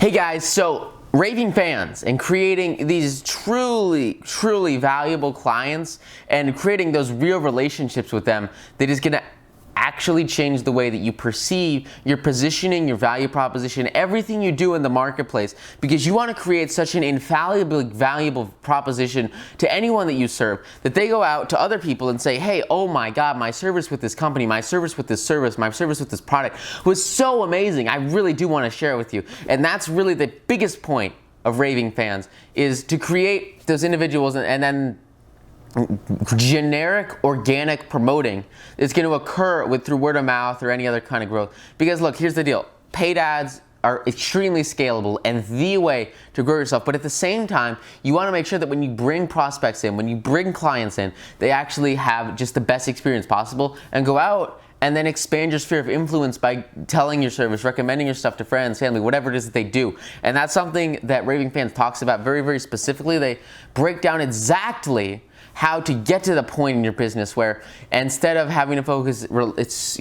Hey guys, so Raving Fans and creating these truly valuable clients and creating those real relationships with them that is going to actually change the way that you perceive your positioning, your value proposition, everything you do in the marketplace, because you want to create such an infallibly valuable proposition to anyone that you serve that they go out to other people and say, hey, oh my God, my service with this company, my service with this service, my service with this product was so amazing. I really do want to share it with you. And that's really the biggest point of Raving Fans, is to create those individuals and then generic organic promoting is going to occur through word of mouth or any other kind of growth. Because look, here's the deal. Paid ads are extremely scalable and the way to grow yourself. But at the same time, you want to make sure that when you bring prospects in, when you bring clients in, they actually have just the best experience possible and go out and then expand your sphere of influence by telling your service, recommending your stuff to friends, family, whatever it is that they do. And that's something that Raving Fans talks about very specifically. They break down exactly how to get to the point in your business where instead of having to focus, it's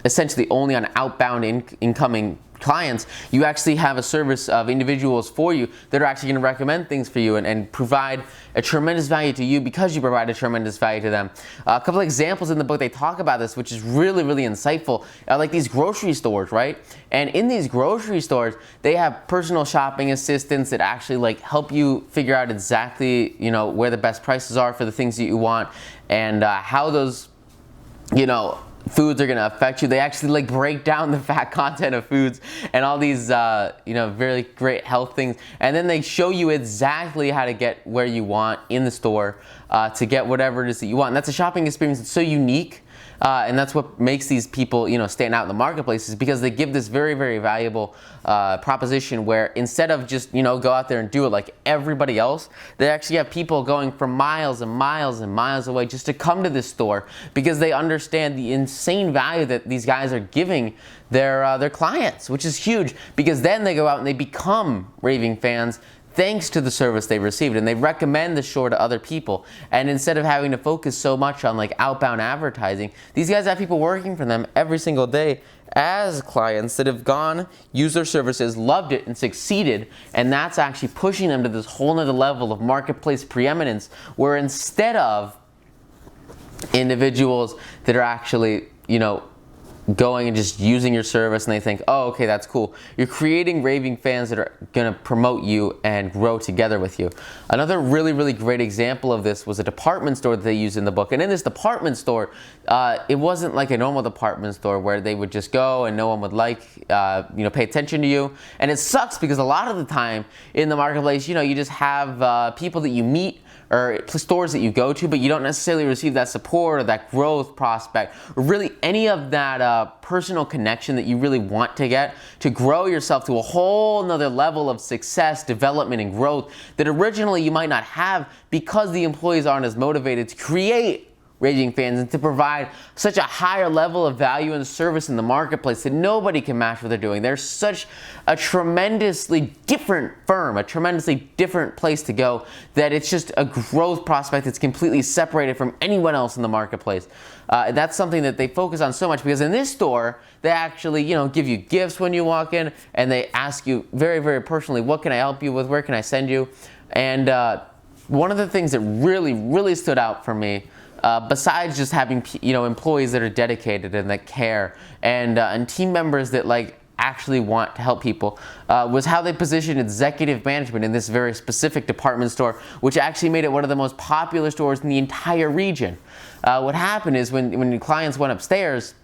essentially only on outbound incoming clients, you actually have a service of individuals for you that are actually going to recommend things for you and provide a tremendous value to you because you provide a tremendous value to them. A couple of examples in the book, they talk about this, which is really insightful, like these grocery stores, right? And in these grocery stores, they have personal shopping assistants that actually help you figure out exactly, where the best prices are for the things that you want and how those, foods are going to affect you. They actually break down the fat content of foods and all these very great health things, and then they show you exactly how to get where you want in the store to get whatever it is that you want. And that's a shopping experience that's so unique, and that's what makes these people stand out in the marketplace, is because they give this very valuable proposition where instead of just go out there and do it like everybody else, they actually have people going from miles and miles away just to come to this store because they understand the insane value that these guys are giving their clients, which is huge, because then they go out and they become Raving Fans thanks to the service they received, and they recommend the store to other people. And instead of having to focus so much on outbound advertising, these guys have people working for them every single day as clients that have gone, used their services, loved it, and succeeded. And that's actually pushing them to this whole nother level of marketplace preeminence, where instead of individuals that are actually, going and just using your service and they think, oh, okay, that's cool, you're creating Raving Fans that are going to promote you and grow together with you. Another really great example of this was a department store that they use in the book. And in this department store, it wasn't like a normal department store where they would just go and no one would pay attention to you. And it sucks because a lot of the time in the marketplace, you just have people that you meet or stores that you go to, but you don't necessarily receive that support or that growth prospect or really any of that personal connection that you really want to get to grow yourself to a whole nother level of success, development, and growth that originally you might not have because the employees aren't as motivated to create Raving Fans and to provide such a higher level of value and service in the marketplace that nobody can match what they're doing. They're such a tremendously different firm, a tremendously different place to go, that it's just a growth prospect that's completely separated from anyone else in the marketplace. That's something that they focus on so much, because in this store, they actually, give you gifts when you walk in, and they ask you very personally, what can I help you with? Where can I send you? And one of the things that really stood out for me, besides just having employees that are dedicated and that care and team members that actually want to help people, was how they positioned executive management in this very specific department store, which actually made it one of the most popular stores in the entire region. What happened is when the clients went upstairs,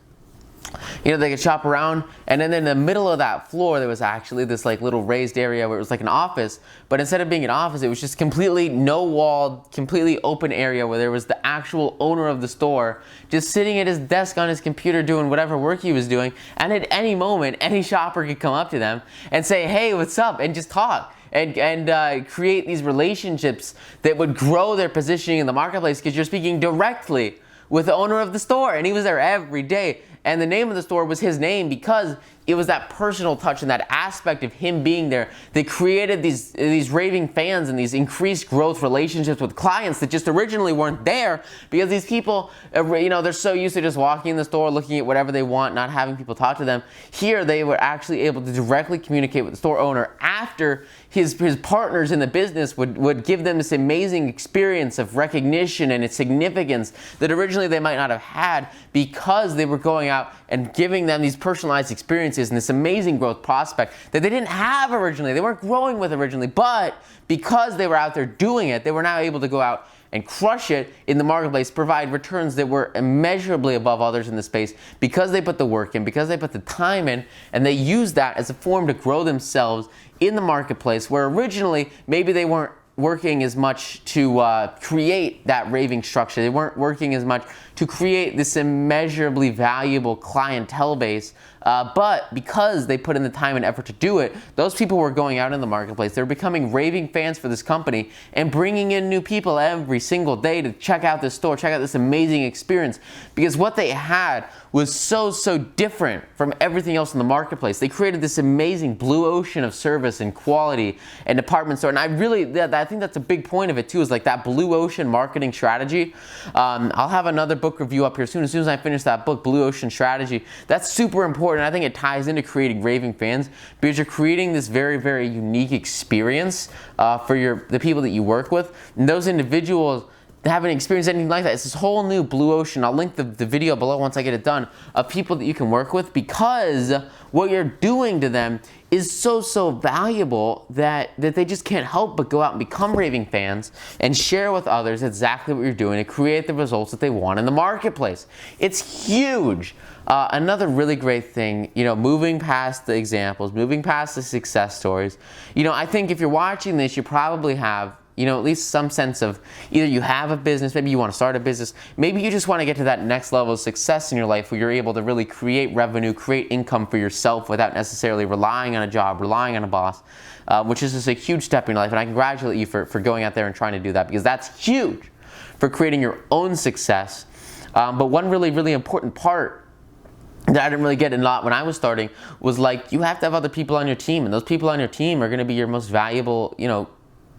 they could shop around, and then in the middle of that floor there was actually this little raised area where it was like an office, but instead of being an office, it was just completely no walled, completely open area where there was the actual owner of the store just sitting at his desk on his computer doing whatever work he was doing, and at any moment any shopper could come up to them and say, hey, what's up, and just talk and create these relationships that would grow their positioning in the marketplace, because you're speaking directly with the owner of the store, and he was there every day. And the name of the store was his name because it was that personal touch and that aspect of him being there that created these raving fans and these increased growth relationships with clients that just originally weren't there, because these people, they're so used to just walking in the store, looking at whatever they want, not having people talk to them. Here, they were actually able to directly communicate with the store owner after his partners in the business would give them this amazing experience of recognition and its significance that originally they might not have had, because they were going out and giving them these personalized experiences and this amazing growth prospect that they didn't have originally. They weren't growing with originally, but because they were out there doing it, they were now able to go out and crush it in the marketplace, provide returns that were immeasurably above others in the space, because they put the work in, because they put the time in, and they used that as a form to grow themselves in the marketplace, where originally maybe they weren't working as much to create that raving structure. They weren't working as much to create this immeasurably valuable clientele base, but because they put in the time and effort to do it, those people were going out in the marketplace. They're becoming raving fans for this company and bringing in new people every single day to check out this store, check out this amazing experience, because what they had was so different from everything else in the marketplace. They created this amazing blue ocean of service and quality and department store. And I think that's a big point of it too, is like that blue ocean marketing strategy. I'll have another book review up here soon. As soon as I finish that book, Blue Ocean Strategy, that's super important. I think it ties into creating raving fans, because you're creating this very unique experience for the people that you work with. And those individuals haven't experienced anything like that. It's this whole new blue ocean. I'll link the video below once I get it done, of people that you can work with, because what you're doing to them is so valuable that they just can't help but go out and become raving fans and share with others exactly what you're doing to create the results that they want in the marketplace. It's huge. Another really great thing, moving past the examples, moving past the success stories, I think if you're watching this, you probably have at least some sense of either you have a business, maybe you want to start a business, maybe you just want to get to that next level of success in your life where you're able to really create revenue, create income for yourself without necessarily relying on a job, relying on a boss, which is just a huge step in your life. And I congratulate you for going out there and trying to do that, because that's huge for creating your own success. But one really important part that I didn't really get a lot when I was starting was, like, you have to have other people on your team, and those people on your team are going to be your most valuable,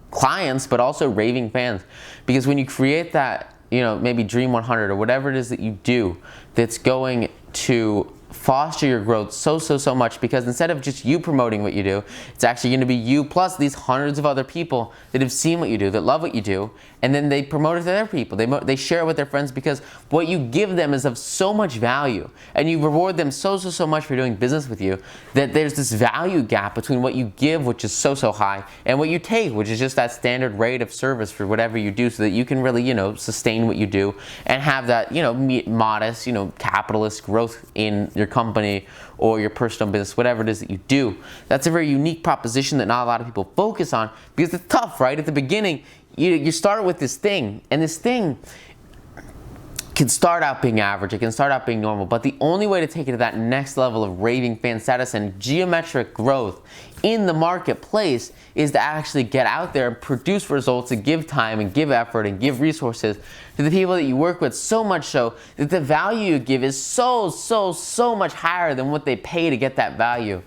clients, but also raving fans. Because when you create that, maybe Dream 100 or whatever it is that you do that's going to foster your growth so much, because instead of just you promoting what you do, it's actually going to be you plus these hundreds of other people that have seen what you do, that love what you do, and then they promote it to their people. They share it with their friends, because what you give them is of so much value, and you reward them so much for doing business with you, that there's this value gap between what you give, which is so high, and what you take, which is just that standard rate of service for whatever you do, so that you can really, sustain what you do and have that, modest, capitalist growth in your company or your personal business, whatever it is that you do. That's a very unique proposition that not a lot of people focus on, because it's tough, right? At the beginning, you start with this thing, and this thing can start out being average, it can start out being normal, but the only way to take it to that next level of raving fan status and geometric growth in the marketplace is to actually get out there and produce results, and give time and give effort and give resources to the people that you work with, so much so that the value you give is so much higher than what they pay to get that value.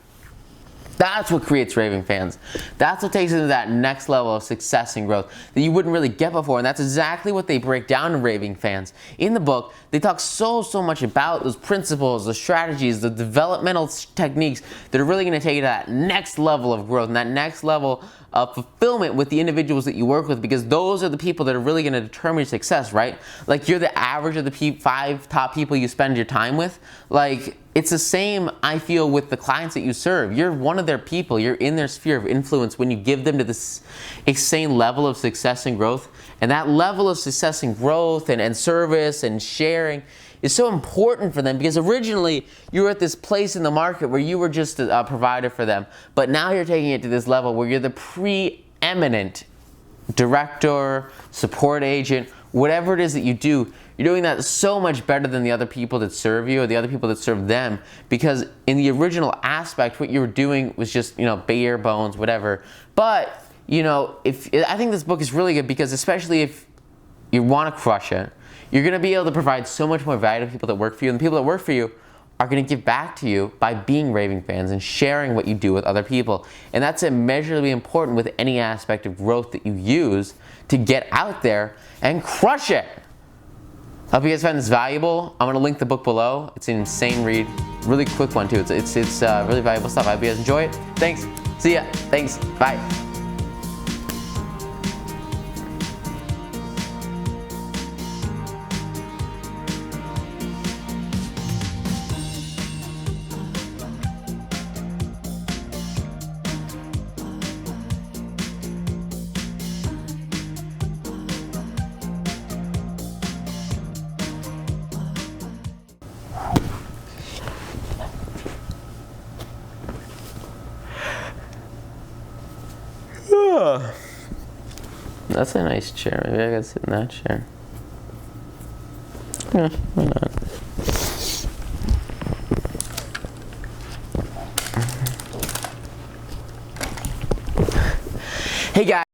That's what creates raving fans. That's what takes it to that next level of success and growth that you wouldn't really get before. And that's exactly what they break down in Raving Fans. In the book, they talk so much about those principles, the strategies, the developmental techniques that are really going to take you to that next level of growth and that next level of fulfillment with the individuals that you work with, because those are the people that are really going to determine your success, right? Like, you're the average of the 5 top people you spend your time with. Like, it's the same, I feel, with the clients that you serve. You're one of their people. You're in their sphere of influence when you give them to this insane level of success and growth. And that level of success and growth and service and sharing is so important for them, because originally you were at this place in the market where you were just a provider for them. But now you're taking it to this level where you're the preeminent director, support agent, whatever it is that you do. You're doing that so much better than the other people that serve you or the other people that serve them, because in the original aspect, what you were doing was just, bare bones, whatever. But, I think this book is really good, because especially if you want to crush it, you're going to be able to provide so much more value to people that work for you. And the people that work for you are going to give back to you by being raving fans and sharing what you do with other people. And that's immeasurably important with any aspect of growth that you use to get out there and crush it. I hope you guys find this valuable. I'm going to link the book below. It's an insane read. Really quick one too. It's really valuable stuff. I hope you guys enjoy it. Thanks. See ya. Thanks. Bye. That's a nice chair. Maybe I gotta sit in that chair. Yeah, why not? Hey guys.